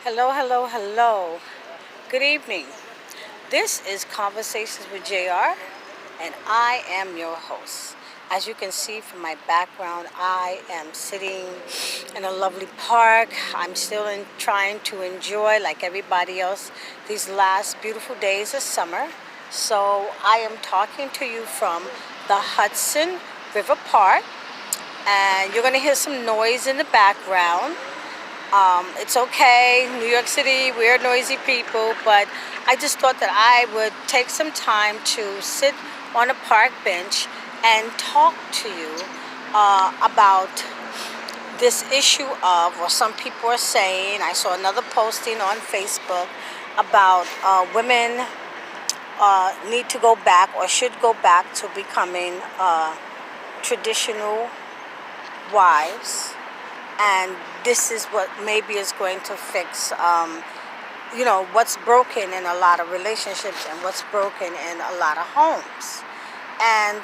Hello, hello, hello. Good evening. This is Conversations with JR, and I am your host. As you can see from my background, I am sitting in a lovely park. I'm still trying to enjoy, like everybody else, these last beautiful days of summer. So I am talking to you from the Hudson River Park, and you're going to hear some noise in the background. It's okay, New York City, we're noisy people, but I just thought that I would take some time to sit on a park bench and talk to you about this issue of, or some people are saying, I saw another posting on Facebook about women need to go back or should go back to becoming traditional wives, and this is what maybe is going to fix what's broken in a lot of relationships and what's broken in a lot of homes. And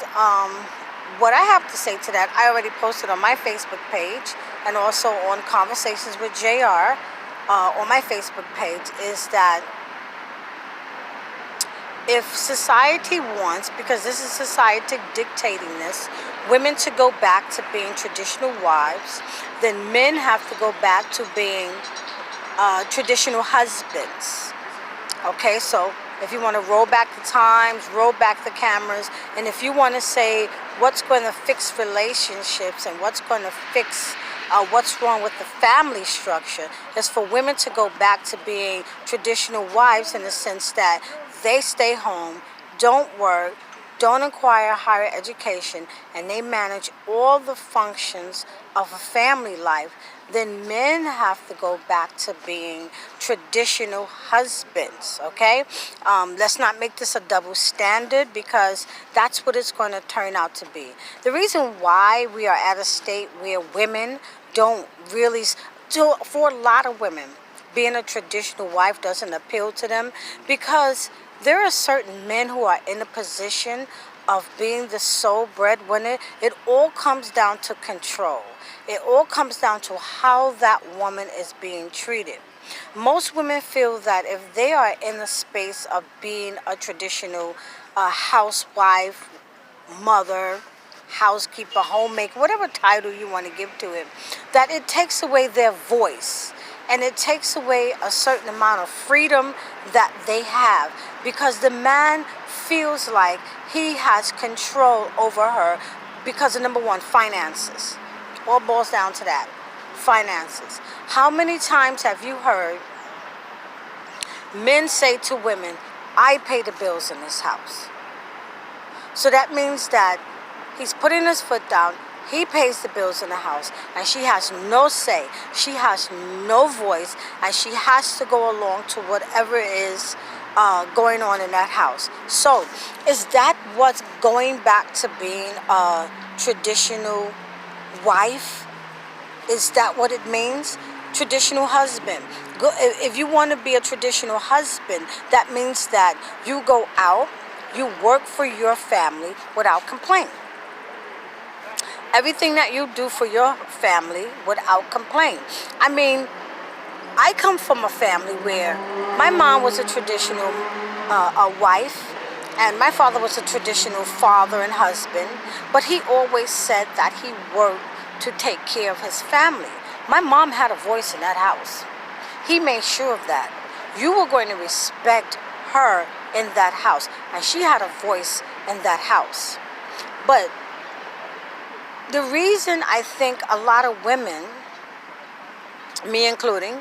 what I have to say to that, I already posted on my Facebook page and also on Conversations with JR on my Facebook page, is that if society wants, because this is society dictating this, women to go back to being traditional wives, then men have to go back to being traditional husbands. Okay, so if you want to roll back the times, roll back the cameras, and if you want to say what's going to fix relationships and what's going to fix what's wrong with the family structure, is for women to go back to being traditional wives, in the sense that they stay home, don't work, don't acquire higher education, and they manage all the functions of a family life. Then men have to go back to being traditional husbands, okay? Let's not make this a double standard, because that's what it's going to turn out to be. The reason why we are at a state where women don't really, for a lot of women, being a traditional wife doesn't appeal to them, because there are certain men who are in a position of being the sole breadwinner. It all comes down to control. It all comes down to how that woman is being treated. Most women feel that if they are in the space of being a traditional housewife, mother, housekeeper, homemaker, whatever title you want to give to it, that it takes away their voice, and it takes away a certain amount of freedom that they have, because the man feels like he has control over her because of, number one, finances. All boils down to that. Finances. How many times have you heard men say to women, I pay the bills in this house? So that means that he's putting his foot down. He pays the bills in the house, and she has no say. She has no voice, and she has to go along to whatever is going on in that house. So, is that what's going back to being a traditional wife? Is that what it means? Traditional husband. If you want to be a traditional husband, that means that you go out, you work for your family without complaint. Everything that you do for your family without complaint. I mean, I come from a family where my mom was a traditional a wife, and my father was a traditional father and husband, but he always said that he worked to take care of his family. My mom had a voice in that house. He made sure of that. You were going to respect her in that house, and she had a voice in that house. But the reason I think a lot of women, me including,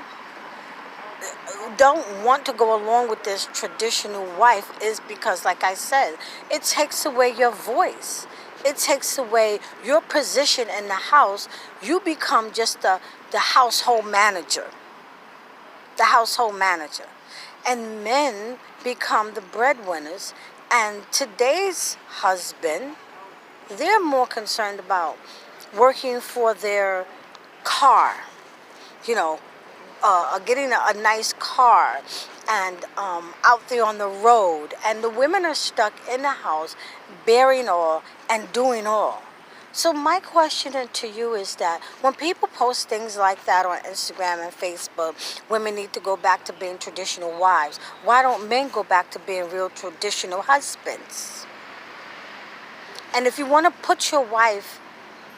don't want to go along with this traditional wife is because, like I said, it takes away your voice. It takes away your position in the house. You become just the household manager. The household manager. And men become the breadwinners. And today's husband, they're more concerned about working for their car, getting a nice car, and out there on the road. And the women are stuck in the house, bearing all and doing all. So my question to you is that when people post things like that on Instagram and Facebook, women need to go back to being traditional wives. Why don't men go back to being real traditional husbands? And if you want to put your wife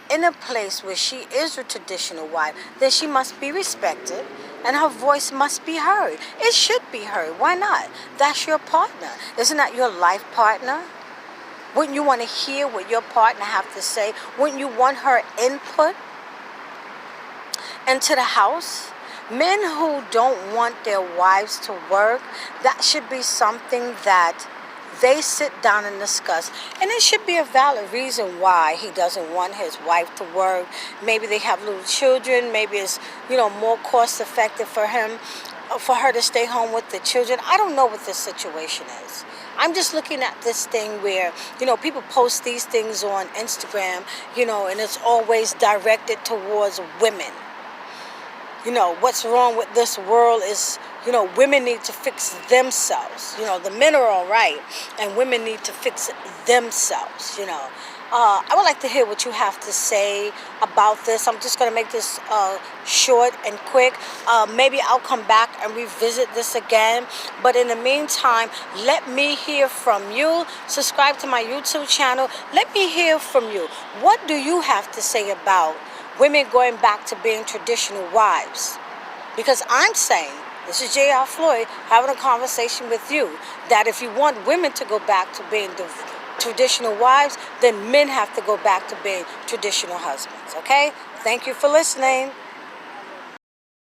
in a place where she is a traditional wife, then she must be respected and her voice must be heard. It should be heard. Why not? That's your partner. Isn't that your life partner? Wouldn't you want to hear what your partner have to say? Wouldn't you want her input into the house? Men who don't want their wives to work, that should be something that they sit down and discuss. And it should be a valid reason why he doesn't want his wife to work. Maybe they have little children. Maybe it's, more cost effective for him, for her to stay home with the children. I don't know what the situation is. I'm just looking at this thing where, people post these things on Instagram, and it's always directed towards women. What's wrong with this world is, women need to fix themselves. The men are all right, and women need to fix themselves, I would like to hear what you have to say about this. I'm just going to make this short and quick. Maybe I'll come back and revisit this again. But in the meantime, let me hear from you. Subscribe to my YouTube channel. Let me hear from you. What do you have to say about women going back to being traditional wives? Because I'm saying, this is J.R. Floyd having a conversation with you, that if you want women to go back to being traditional wives, then men have to go back to being traditional husbands, okay? Thank you for listening.